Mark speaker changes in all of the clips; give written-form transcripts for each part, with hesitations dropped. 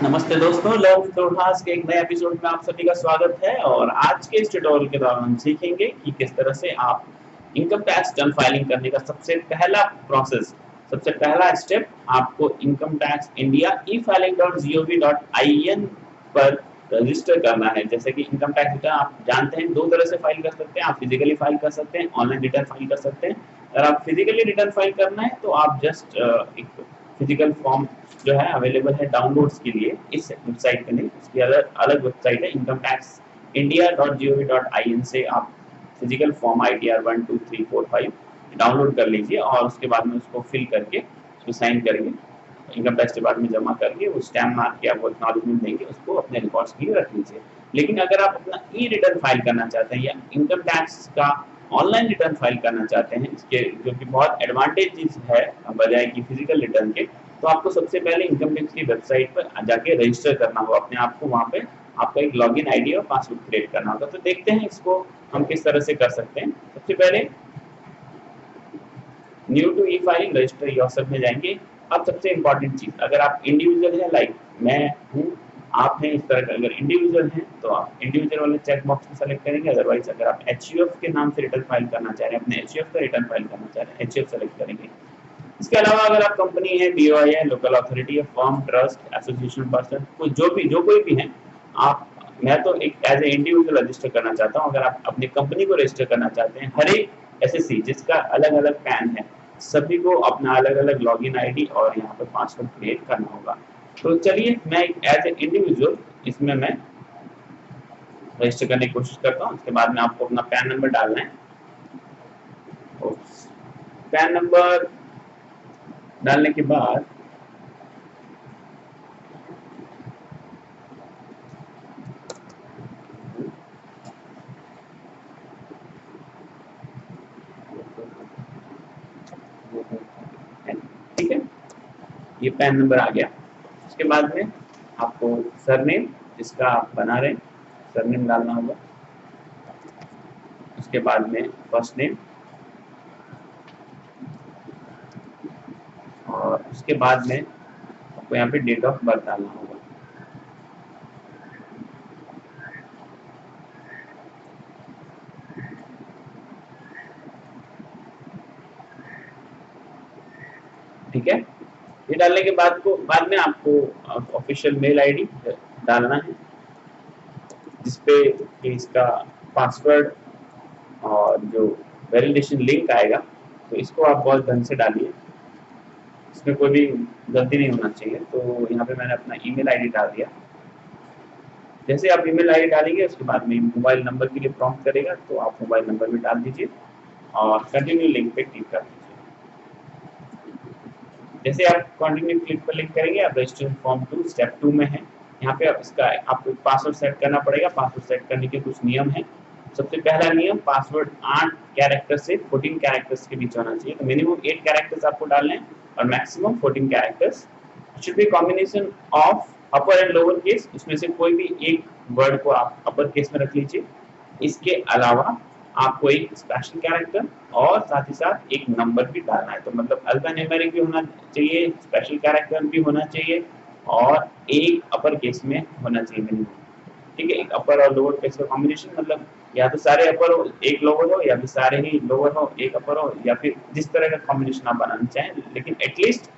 Speaker 1: नमस्ते दोस्तों, लव थ्रोटहास के एक नए एपिसोड में आप सभी का स्वागत है। और आज के इस ट्यूटोरियल के दौरान हम सीखेंगे कि किस तरह से आप इनकम टैक्स रिटर्न फाइलिंग करने का सबसे पहला स्टेप आपको इनकम टैक्स इंडिया e-filing.gov.in पर रजिस्टर करना है। जैसे कि इनकम टैक्स रिटर्न आप जानते हैं दो तरह से फाइल कर सकते हैं, आप फिजिकली फाइल कर सकते हैं, ऑनलाइन रिटर्न फाइल कर सकते हैं। अगर आप फिजिकली रिटर्न फाइल करना है तो आप जस्ट एक फिजिकल फॉर्म जो है अवेलेबल है डाउनलोड्स के लिए इस वेबसाइट पे नहीं, उसकी अलग अलग वेबसाइट है इनकम टैक्स india.gov.in से आप फिजिकल फॉर्म ITR 1 2 3 4 5 डाउनलोड कर लीजिए और उसके बाद में उसको फिल करके उसको साइन करेंगे, इनकम टैक्स डिपार्टमेंट में जमा करके वो स्टैम्प मार के आपको एक्नॉलेजमेंट देंगे, उसको अपने रिकॉर्ड्स के लिए रख लीजिए। लेकिन अगर आप अपना ई रिटर्न फाइल करना चाहते हैं या इनकम टैक्स का ऑनलाइन रिटर्न फाइल करना चाहते हैं, इसके जो कि बहुत एडवांटेज चीज है बजाय कि फिजिकल रिटर्न के, तो आपको सबसे पहले इनकम टैक्स की वेबसाइट पर जाके रजिस्टर करना होगा अपने आप को। वहाँ पे आपका एक लॉगिन आईडी और पासवर्ड क्रिएट करना होगा। तो देखते हैं इसको हम किस तरह से कर सकते हैं। सबसे पहले new to e filing register yourself में जाएंगे। अब सबसे इंपॉर्टेंट चीज, अगर आप इंडिविजुअल है लाइक मैं हूँ, आप हैं, इस तरह का अगर इंडिविजुअल हैं तो आप इंडिविजुअल वाले चेक बॉक्स में सेलेक्ट करेंगे। अदरवाइज अगर आप HUF के नाम से रिटर्न फाइल करना चाह रहे हैं, अपने HUF का रिटर्न फाइल करना चाह रहे हैं, HUF सेलेक्ट करेंगे। इसके अलावा अगर आप कंपनी है, BOI है, लोकल अथॉरिटी है, फर्म, ट्रस्ट, एसोसिएशन पर्सन, जो कोई भी है, आप, मैं तो एक एज ए इंडिविजुअल रजिस्टर करना चाहता हूँ। अगर आप अपनी कंपनी को रजिस्टर करना चाहते हैं, हर एक SSC जिसका अलग अलग पैन है, सभी को अपना अलग अलग लॉगिन आईडी और यहाँ पर पासवर्ड क्रिएट करना होगा। तो चलिए मैं एज ए इंडिविजुअल इसमें मैं रजिस्टर करने की कोशिश करता हूँ। उसके बाद में आपको अपना पैन नंबर डालना है। पैन नंबर डालने के बाद ठीक है, ये पैन नंबर आ गया। उसके बाद में आपको सरनेम जिसका आप बना रहे हैं सरनेम डालना होगा। उसके बाद में फर्स्ट नेम और उसके बाद में आपको यहाँ पे डेट ऑफ बर्थ डालना होगा। ठीक है, ये डालने के बाद में आपको ऑफिशियल मेल आईडी डालना है जिसपे इसका पासवर्ड और जो वैलिडेशन लिंक आएगा, तो इसको आप बहुत ढंग से डालिए, इसमें कोई भी गलती नहीं होना चाहिए। तो यहाँ पे मैंने अपना ईमेल आईडी डाल दिया। जैसे आप ईमेल आईडी डालेंगे उसके बाद में मोबाइल नंबर के लिए प्रॉम्प्ट करेगा, तो आप मोबाइल नंबर भी डाल दीजिए और कंटिन्यू लिंक पे क्लिक कर दीजिए। जैसे आप कंटिन्यू क्लिक पर क्लिक करेंगे, आप रजिस्ट्रेशन फॉर्म 2 स्टेप 2 में है। यहाँ पे आपको पासवर्ड सेट करना पड़ेगा। पासवर्ड सेट करने के कुछ नियम है। सबसे पहला नियम, पासवर्ड 8 कैरेक्टर से 14 कैरेक्टर्स के बीच होना चाहिए। तो मिनिमम 8 कैरेक्टर्स आपको डालने हैं और maximum 14 characters. Should be combination of upper and lower case, उसमें से कोई भी एक वर्ड को आप अपर केस में रख लीजिए। इसके अलावा आपको एक स्पेशल कैरेक्टर और साथ ही साथ एक नंबर भी डालना है। तो मतलब अल्फान्यूमेरिक भी होना चाहिए, स्पेशल कैरेक्टर भी होना चाहिए और एक अपर केस में होना चाहिए मिनिमम। ठीक है, एक अपर और लोअर केस का कॉम्बिनेशन, मतलब या तो सारे अपर हो एक लोअर हो, या फिर सारे ही लोअर हो एक अपर हो, या फिर जिस तरह का कॉम्बिनेशन आप बनाना चाहें, लेकिन एटलीस्ट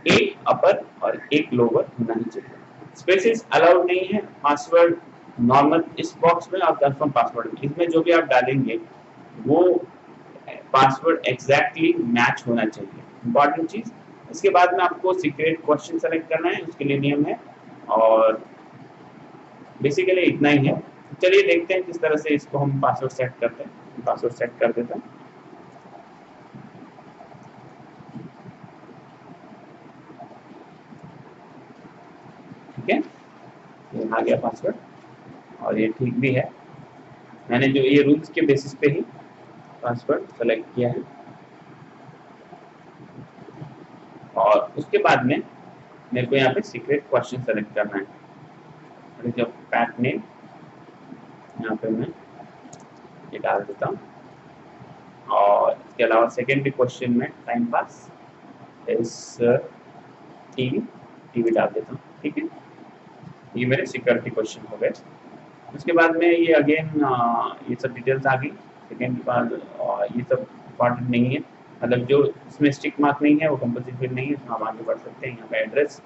Speaker 1: एक अपर और एक लोअर होना ही चाहिए। स्पेसेस अलाउड नहीं है। पासवर्ड नॉर्मल इस बॉक्स में और कंफर्म पासवर्ड में, इसमें जो भी आप डालेंगे वो पासवर्ड एग्जैक्टली मैच होना चाहिए, इंपॉर्टेंट चीज। इसके बाद में आपको सीक्रेट क्वेश्चन सेलेक्ट करना है, उसके लिए नियम है और बेसिकली इतना ही है। चलिए देखते हैं किस तरह से इसको हम पासवर्ड सेट करते हैं। पासवर्ड सेट कर देता हूँ। ठीक है, ये आ गया पासवर्ड और ये ठीक भी है। मैंने जो ये रूल्स के बेसिस पे ही पासवर्ड सेलेक्ट किया है। और उसके बाद में मेरे को यहाँ पे सीक्रेट क्वेश्चन सेलेक्ट करना है। जो पैट नेम यहाँ पे मैं ये डाल देता हूँ और इसके अलावा सेकेंडरी क्वेश्चन में टाइम पास इस टीवी डाल देता हूँ। ठीक है, ये मेरे सिक्योरिटी क्वेश्चन हो गए। उसके बाद में ये अगेन ये सब डिटेल्स आ गई। सेकेंड के बाद ये सब इम्पॉर्टेंट नहीं है, मतलब जो इसमें स्टिक मार्क नहीं है वो कंपल्सरी फील्ड नहीं है, इसमें आप आगे बढ़ सकते हैं। यहाँ पे address,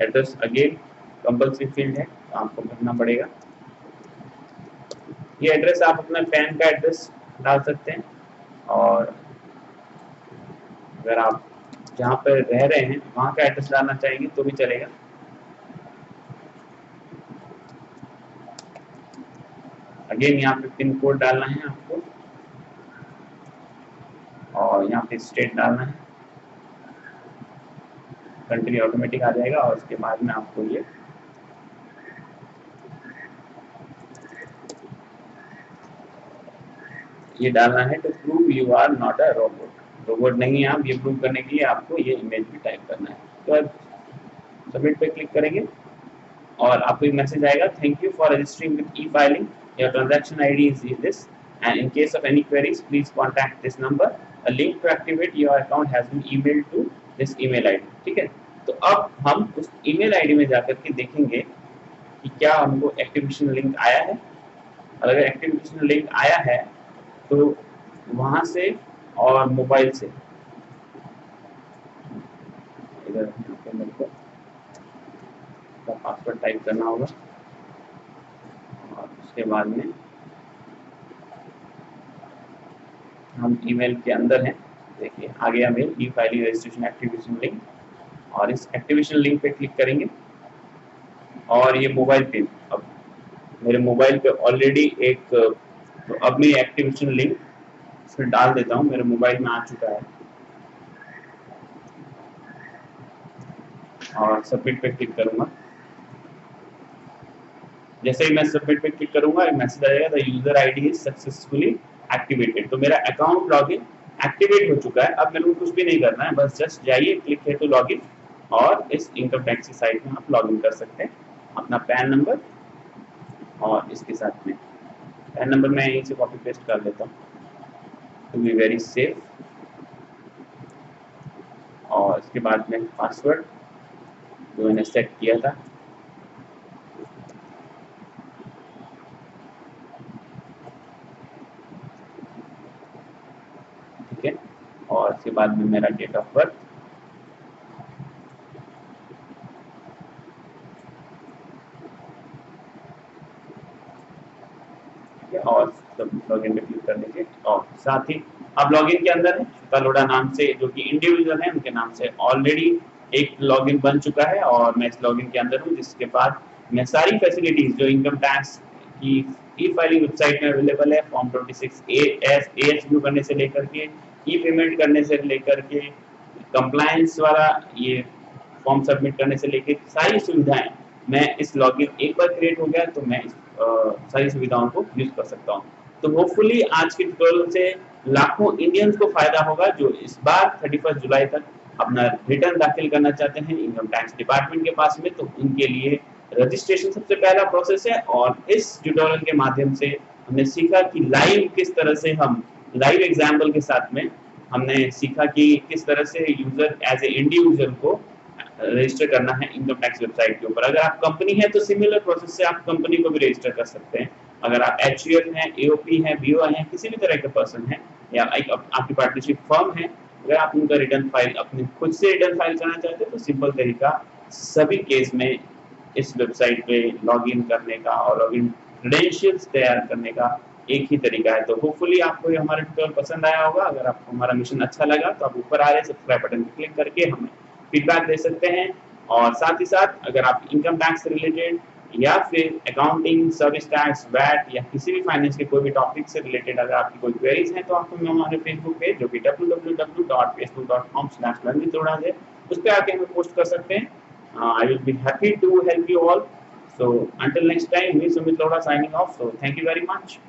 Speaker 1: address again compulsory field है, तो आपको भरना पड़ेगा। ये एड्रेस आप अपना पैन का एड्रेस डाल सकते हैं, और अगर आप जहाँ पर रह रहे हैं वहाँ का एड्रेस डालना चाहेंगे तो भी चलेगा। अगेन यहाँ पे पिन कोड डालना है आपको, और यहाँ पे स्टेट डालना है, कंट्री ऑटोमेटिक आ जाएगा। और उसके बाद में आपको ये डालना है to prove you are not a robot. Robot नहीं है आप, ये प्रूव करने के लिए आपको ये इमेज भी टाइप करना है। तो अब सबमिट पे क्लिक करेंगे और आपको एक मैसेज आएगा, thank you for registering with e filing, your transaction ID is this and in case of any queries please contact this number, a link to activate your account has been emailed to this email ID. ठीक है, तो अब हम उस email ID में जाकर के देखेंगे कि क्या हमको एक्टिवेशन लिंक आया है। अगर एक्टिवेशन लिंक आया है तो वहां से और मोबाइल से इधर मेरे को पासवर्ड टाइप करना होगा, और उसके बाद में हम ईमेल के अंदर हैं। देखिए आ गया mail, e filing registration activation link, और इस एक्टिवेशन लिंक पे क्लिक करेंगे। और ये मोबाइल पे, अब मेरे मोबाइल पे ऑलरेडी एक, तो अब मैं एक्टिवेशन लिंक इसमें डाल देता हूँ, मेरे मोबाइल में आ चुका है। और सबमिट पे क्लिक करूंगा। जैसे ही मैं सबमिट पे क्लिक करूंगा एक मैसेज आएगा, the user ID is successfully activated. तो मेरा अकाउंट लॉगिन एक्टिवेट हो चुका है। अब मेरे को कुछ भी नहीं करना है, बस जस्ट जाइए, क्लिक है टू लॉगिन, और इस इनकम टैक्स की साइट में आप लॉगिन कर सकते हैं। अपना पैन नंबर और इसके साथ में पैन नंबर मैं यहीं से कॉपी पेस्ट कर लेता हूँ टू बी वेरी सेफ। और इसके बाद में पासवर्ड जो मैंने सेट किया था, ठीक है, और इसके बाद में मेरा डेट ऑफ बर्थ, और सब लॉगिन पे क्लिक करने के, और साथ ही अब लॉगिन के अंदर है श्वेता लोढ़ा नाम से, जो कि इंडिविजुअल है, उनके नाम से ऑलरेडी एक लॉगिन बन चुका है, और मैं इस लॉगिन के अंदर हूँ, जिसके बाद मैं सारी फैसिलिटीज जो इनकम टैक्स की ई फाइलिंग वेबसाइट में अवेलेबल है, फॉर्म 26 ASU करने से लेकर के ई पेमेंट करने से लेकर के कंप्लायंस वाला ये फॉर्म सबमिट करने से लेकर सारी सुविधाएं, मैं इस लॉगिन एक बार क्रिएट हो गया तो मैं इस सारी सुविधाओं को यूज कर सकता हूँ। तो होपफुली आज के ट्यूटोरियल से लाखों इंडियंस को फायदा होगा जो इस बार 31 जुलाई तक अपना रिटर्न दाखिल करना चाहते हैं इनकम टैक्स डिपार्टमेंट के पास में। तो उनके लिए रजिस्ट्रेशन सबसे पहला प्रोसेस है, और इस ट्यूटोरियल के माध्यम से हमने सीखा कि लाइव किस तरह से हम लाइव एग्जाम्पल के साथ में हमने सीखा कि किस तरह से यूजर एज ए इंडिविजुअल को रजिस्टर करना है इनकम टैक्स वेबसाइट के ऊपर। अगर आप कंपनी है तो सिमिलर प्रोसेस से आप कंपनी को भी रजिस्टर कर सकते हैं। अगर आप HUL हैं, AOP हैं, BO हैं, किसी भी तरह के पर्सन हैं, या आपकी पार्टनरशिप फर्म है, अगर आप उनका रिटर्न फाइल अपने खुद से रिटर्न फाइल करना चाहते हैं तो सिंपल तरीका सभी केस में इस वेबसाइट पे लॉगिन करने का और लॉगिन क्रेडेंशियल्स तैयार करने का एक ही तरीका है। तो होपफुली आपको ये हमारा ट्यूटोरियल पसंद आया होगा। अगर आपको हमारा मिशन अच्छा लगा तो आप ऊपर आ रहे सब्सक्राइब बटन पर क्लिक करके हमें फीडबैक दे सकते हैं। और साथ ही साथ अगर आप इनकम टैक्स से रिलेटेड या फिर अकाउंटिंग, सर्विस टैक्स, वैट या किसी भी फाइनेंस के कोई भी टॉपिक से रिलेटेड अगर आपकी कोई क्वेरीज हैं तो आपको हमारे फेसबुक पेज जो कि www.facebook.com/learnwithlodha है उस पर आके हमें पोस्ट कर सकते हैं। I will be happy to help you all. So until next time, me Sumit Lodha signing off. So thank you very much.